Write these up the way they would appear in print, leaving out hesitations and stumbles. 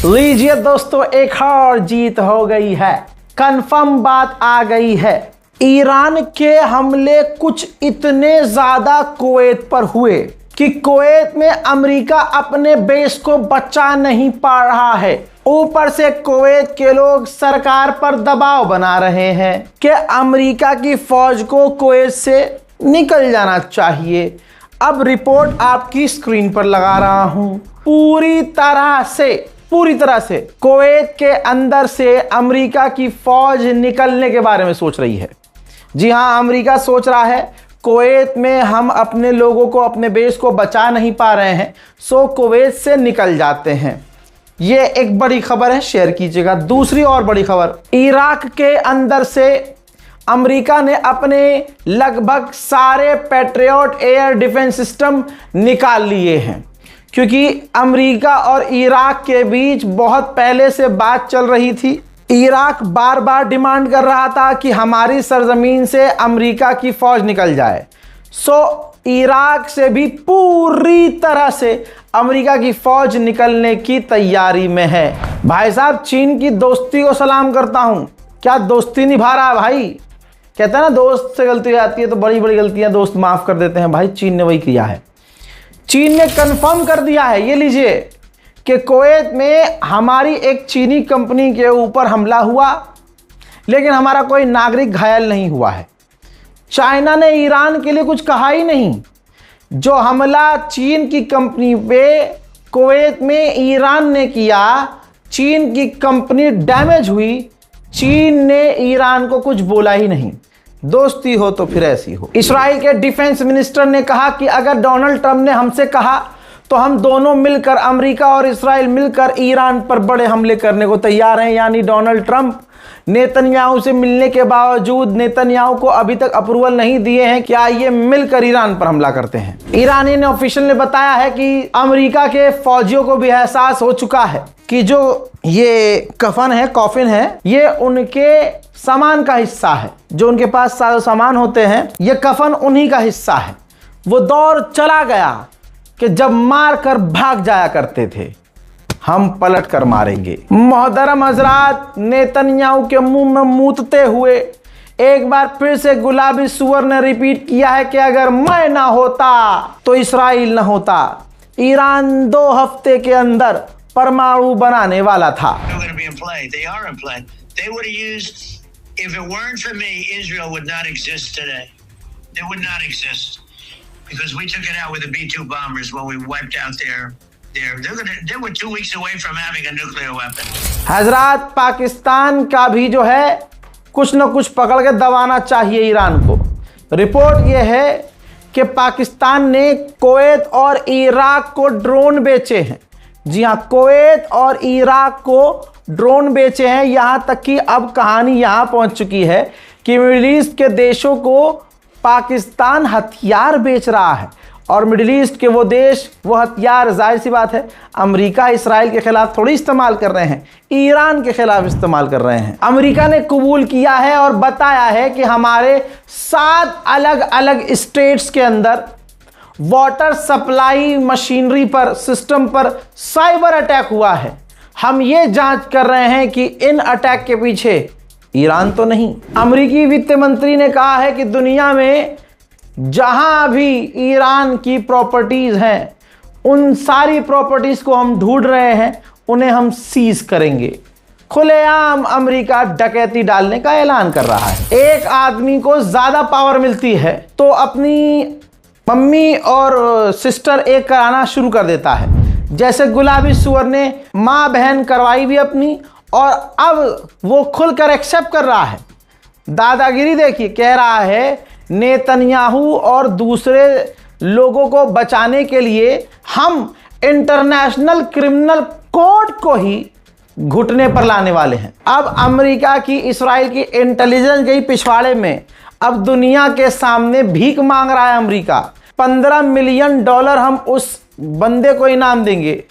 लीजिए दोस्तों, एक और जीत हो गई है। कंफर्म बात आ गई है। ईरान के हमले कुछ इतने ज्यादा कुवैत पर हुए कि कुवैत में अमेरिका अपने बेस को बचा नहीं पा रहा है। ऊपर से कुवैत के लोग सरकार पर दबाव बना रहे हैं कि अमेरिका की फौज को कुवैत से निकल जाना चाहिए। अब रिपोर्ट आपकी स्क्रीन पर लगा रहा हूं। पूरी तरह से कुवैत के अंदर से अमेरिका की फौज निकलने के बारे में सोच रही है। जी हां, अमेरिका सोच रहा है कुवैत में हम अपने लोगों को, अपने बेस को बचा नहीं पा रहे हैं, सो कुवैत से निकल जाते हैं। ये एक बड़ी खबर है, शेयर कीजिएगा। दूसरी और बड़ी खबर, इराक के अंदर से अमेरिका ने अपने लगभग सारे पैट्रियट एयर डिफेंस सिस्टम निकाल लिए हैं, क्योंकि अमेरिका और इराक के बीच बहुत पहले से बात चल रही थी। इराक बार बार डिमांड कर रहा था कि हमारी सरजमीन से अमेरिका की फौज निकल जाए। सो इराक से भी पूरी तरह से अमेरिका की फौज निकलने की तैयारी में है। भाई साहब, चीन की दोस्ती को सलाम करता हूं। क्या दोस्ती निभा रहा है भाई। कहते हैं ना, दोस्त से गलती हो जाती है तो बड़ी बड़ी गलतियां दोस्त माफ कर देते हैं। भाई चीन ने वही किया है। चीन ने कंफर्म कर दिया है, ये लीजिए, कि कुवैत में हमारी एक चीनी कंपनी के ऊपर हमला हुआ, लेकिन हमारा कोई नागरिक घायल नहीं हुआ है। चाइना ने ईरान के लिए कुछ कहा ही नहीं। जो हमला चीन की कंपनी पे कुवैत में ईरान ने किया, चीन की कंपनी डैमेज हुई, चीन ने ईरान को कुछ बोला ही नहीं। दोस्ती हो तो फिर ऐसी हो। इस्राइल के डिफेंस मिनिस्टर ने कहा कि अगर डोनाल्ड ट्रंप ने हमसे कहा तो हम दोनों मिलकर, अमेरिका और इस्राइल मिलकर ईरान पर बड़े हमले करने को तैयार हैं। यानी डोनाल्ड ट्रंप नेतन्याहू से मिलने के बावजूद नेतन्याहू को अभी तक अप्रूवल नहीं दिए हैं कि आइए मिलकर ईरान पर हमला करते हैं। ईरानी ऑफिशियल ने बताया है कि अमेरिका के फौजियों को भी एहसास हो चुका है कि जो ये कॉफिन है, ये उनके सामान का हिस्सा है। जो उनके पास सारे सामान होते हैं, ये कफन उन्हीं का हिस्सा है। वो दौर चला गया कि जब मार कर भाग जाया करते थे, हम पलट कर मारेंगे। मोहतरम हजरात, नेतन्याहू के मुंह में मूतते हुए एक बार फिर से गुलाबी सुअर ने रिपीट किया है कि अगर मैं ना होता तो इस्राइल ना होता। ईरान 2 हफ्ते के अंदर परमाणु बनाने वाला था। If it weren't for me, Israel would not exist today. They would not exist because we took it out with the B-2 bombers when we wiped out they were 2 weeks away from having a nuclear weapon. हजरात, पाकिस्तान का भी जो है कुछ न कुछ पकड़ के दबाना चाहिए ईरान को। रिपोर्ट यह है कि पाकिस्तान ने कुवैत और इराक को ड्रोन बेचे हैं। जी हाँ, कुवैत और इराक को ड्रोन बेचे हैं। यहां तक कि अब कहानी यहां पहुंच चुकी है कि मिडिल ईस्ट के देशों को पाकिस्तान हथियार बेच रहा है। और मिडिल ईस्ट के वो देश वो हथियार, जाहिर सी बात है, अमेरिका इसराइल के खिलाफ थोड़ी इस्तेमाल कर रहे हैं, ईरान के खिलाफ इस्तेमाल कर रहे हैं। अमेरिका ने कबूल किया है और बताया है कि हमारे 7 अलग अलग स्टेट्स के अंदर वाटर सप्लाई मशीनरी पर, सिस्टम पर साइबर अटैक हुआ है। हम ये जांच कर रहे हैं कि इन अटैक के पीछे ईरान तो नहीं। अमेरिकी वित्त मंत्री ने कहा है कि दुनिया में जहां भी ईरान की प्रॉपर्टीज हैं, उन सारी प्रॉपर्टीज को हम ढूंढ रहे हैं, उन्हें हम सीज करेंगे। खुलेआम अमेरिका डकैती डालने का ऐलान कर रहा है। एक आदमी को ज्यादा पावर मिलती है तो अपनी मम्मी और सिस्टर एक कराना शुरू कर देता है। जैसे गुलाबी सुअर ने माँ बहन करवाई भी अपनी, और अब वो खुलकर एक्सेप्ट कर रहा है। दादागिरी देखिए, कह रहा है नेतन्याहू और दूसरे लोगों को बचाने के लिए हम इंटरनेशनल क्रिमिनल कोर्ट को ही घुटने पर लाने वाले हैं। अब अमेरिका की, इस्राइल की इंटेलिजेंस गई पिछवाड़े में। अब दुनिया के सामने भीख मांग रहा है अमेरिका। $15 मिलियन हम उस बंदे को इनाम देंगे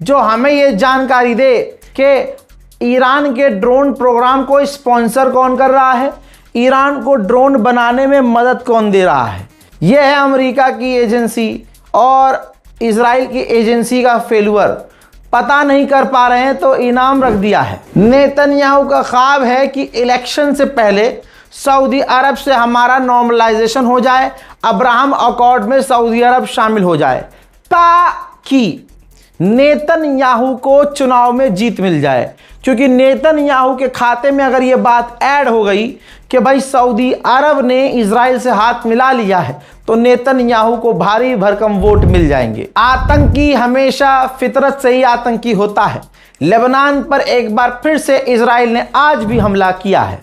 जो हमें ये जानकारी दे कि ईरान के ड्रोन प्रोग्राम को स्पॉन्सर कौन कर रहा है, ईरान को ड्रोन बनाने में मदद कौन दे रहा है। यह है अमेरिका की एजेंसी और इजराइल की एजेंसी का फेल्यूर। पता नहीं कर पा रहे हैं तो इनाम रख दिया है। नेतन्याहू का ख्वाब है कि इलेक्शन से पहले सऊदी अरब से हमारा नॉर्मलाइजेशन हो जाए, अब्राहम अकॉर्ड में सऊदी अरब शामिल हो जाए, ताकि नेतन्याहू को चुनाव में जीत मिल जाए। क्योंकि नेतन्याहू के खाते में अगर ये बात ऐड हो गई कि भाई सऊदी अरब ने इजराइल से हाथ मिला लिया है, तो नेतन्याहू को भारी भरकम वोट मिल जाएंगे। आतंकी हमेशा फितरत से ही आतंकी होता है। लेबनान पर एक बार फिर से इजराइल ने आज भी हमला किया है।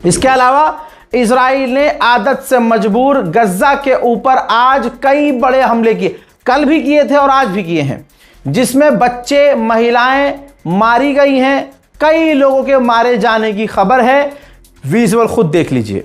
इसके अलावा इजराइल ने आदत से मजबूर गज्जा के ऊपर आज कई बड़े हमले किए, कल भी किए थे और आज भी किए हैं, जिसमें बच्चे महिलाएं मारी गई हैं। कई लोगों के मारे जाने की खबर है, विजुअल खुद देख लीजिए।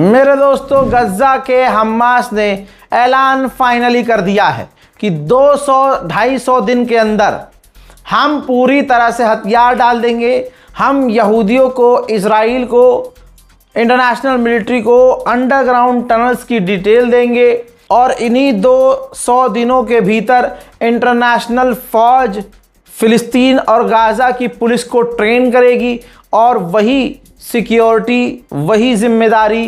मेरे दोस्तों, गज्जा के हमास ने ऐलान फाइनली कर दिया है कि 200-250 दिन के अंदर हम पूरी तरह से हथियार डाल देंगे। हम यहूदियों को, इजराइल को, इंटरनेशनल मिलिट्री को अंडरग्राउंड टनल्स की डिटेल देंगे और इन्हीं 200 दिनों के भीतर इंटरनेशनल फौज फिलिस्तीन और गाज़ा की पुलिस को ट्रेन करेगी और वही सिक्योरिटी, वही जिम्मेदारी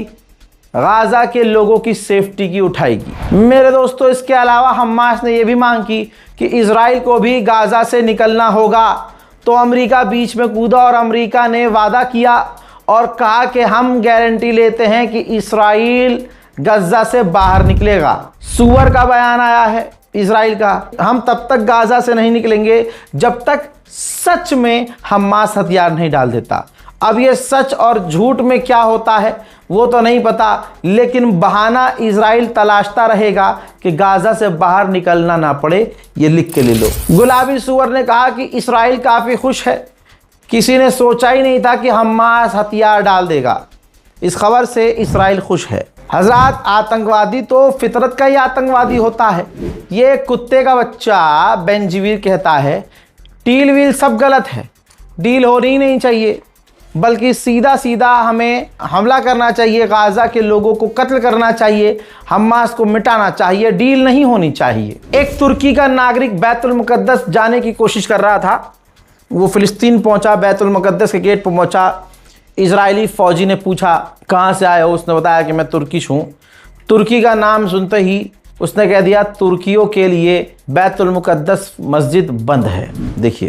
गाज़ा के लोगों की सेफ्टी की उठाएगी। मेरे दोस्तों, इसके अलावा हमास ने यह भी मांग की कि इजराइल को भी गाज़ा से निकलना होगा। तो अमेरिका बीच में कूदा और अमेरिका ने वादा किया और कहा कि हम गारंटी लेते हैं कि इजराइल गज्जा से बाहर निकलेगा। सूअर का बयान आया है इजराइल का, हम तब तक गाज़ा से नहीं निकलेंगे जब तक सच में हमास हथियार नहीं डाल देता। अब ये सच और झूठ में क्या होता है वो तो नहीं पता, लेकिन बहाना इजराइल तलाशता रहेगा कि गाज़ा से बाहर निकलना ना पड़े। ये लिख के ले लो। गुलाबी सूअर ने कहा कि इजराइल काफ़ी खुश है, किसी ने सोचा ही नहीं था कि हमास हथियार डाल देगा। इस खबर से इजराइल खुश है। हजरात, आतंकवादी तो फितरत का ही आतंकवादी होता है। ये कुत्ते का बच्चा बेंजीवीर कहता है डील वील सब गलत है, डील होनी ही नहीं चाहिए, बल्कि सीधा सीधा हमें हमला करना चाहिए, गाज़ा के लोगों को कत्ल करना चाहिए, हमास को मिटाना चाहिए, डील नहीं होनी चाहिए। एक तुर्की का नागरिक बैतुल मुकद्दस जाने की कोशिश कर रहा था। वो फिलिस्तीन पहुंचा, बैतुल मुकद्दस के गेट पर पहुंचा। इजरायली फ़ौजी ने पूछा कहाँ से आए हो? उसने बताया कि मैं तुर्किश हूँ। तुर्की का नाम सुनते ही उसने कह दिया तुर्कियों के लिए बैतुल मुकद्दस मस्जिद बंद है। देखिए,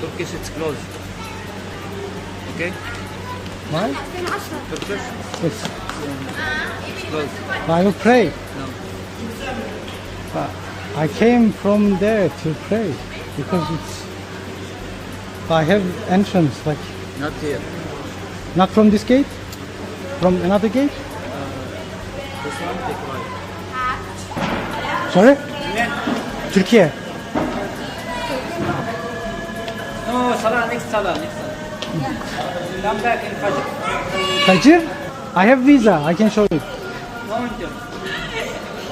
Turkish it's closed. Okay? Why? Turkish Yes. it's closed. I will pray. No. I came from there to pray because I have entrance, like Not here. not from this gate, from another gate. This one take right. Sorry? Turkey. No, Salah, next Salah. Come back in Fajr. Fajr? I have visa. I can show you. No winter.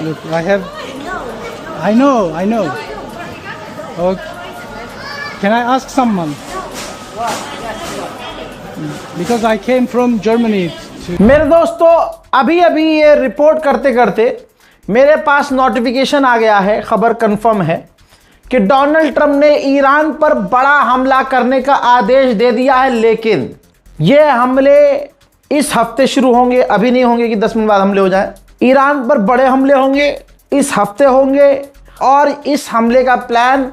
Look, I know. Okay. Can I ask someone? Because I came from Germany to... मेरे दोस्तों, अभी अभी ये report करते करते मेरे पास notification आ गया है, खबर कंफर्म है कि डोनाल्ड ट्रंप ने ईरान पर बड़ा हमला करने का आदेश दे दिया है। लेकिन ये हमले इस हफ्ते शुरू होंगे, अभी नहीं होंगे कि 10 मिनट बाद हमले हो जाए। ईरान पर बड़े हमले होंगे, इस हफ्ते होंगे, और इस हमले का प्लान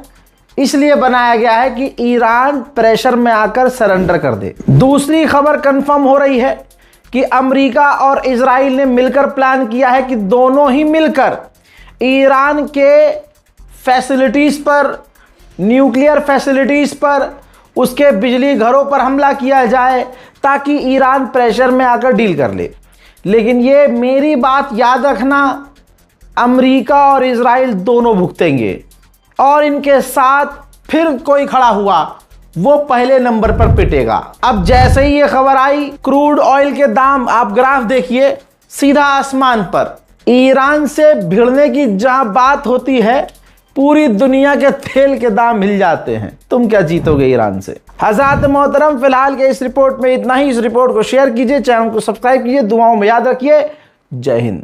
इसलिए बनाया गया है कि ईरान प्रेशर में आकर सरेंडर कर दे। दूसरी खबर कंफर्म हो रही है कि अमेरिका और इजराइल ने मिलकर प्लान किया है कि दोनों ही मिलकर ईरान के फैसिलिटीज पर, न्यूक्लियर फैसिलिटीज पर, उसके बिजली घरों पर हमला किया जाए ताकि ईरान प्रेशर में आकर डील कर ले। लेकिन ये मेरी बात याद रखना, अमेरिका और इजराइल दोनों भुगतेंगे, और इनके साथ फिर कोई खड़ा हुआ वो पहले नंबर पर पिटेगा। अब जैसे ही ये खबर आई, क्रूड ऑयल के दाम आप ग्राफ देखिए सीधा आसमान पर। ईरान से भिड़ने की जहां बात होती है, पूरी दुनिया के तेल के दाम हिल जाते हैं। तुम क्या जीतोगे ईरान से? हज़रात मोहतरम, फिलहाल के इस रिपोर्ट में इतना ही। इस रिपोर्ट को शेयर कीजिए, चैनल को सब्सक्राइब कीजिए, दुआओं में याद रखिए। जय हिंद।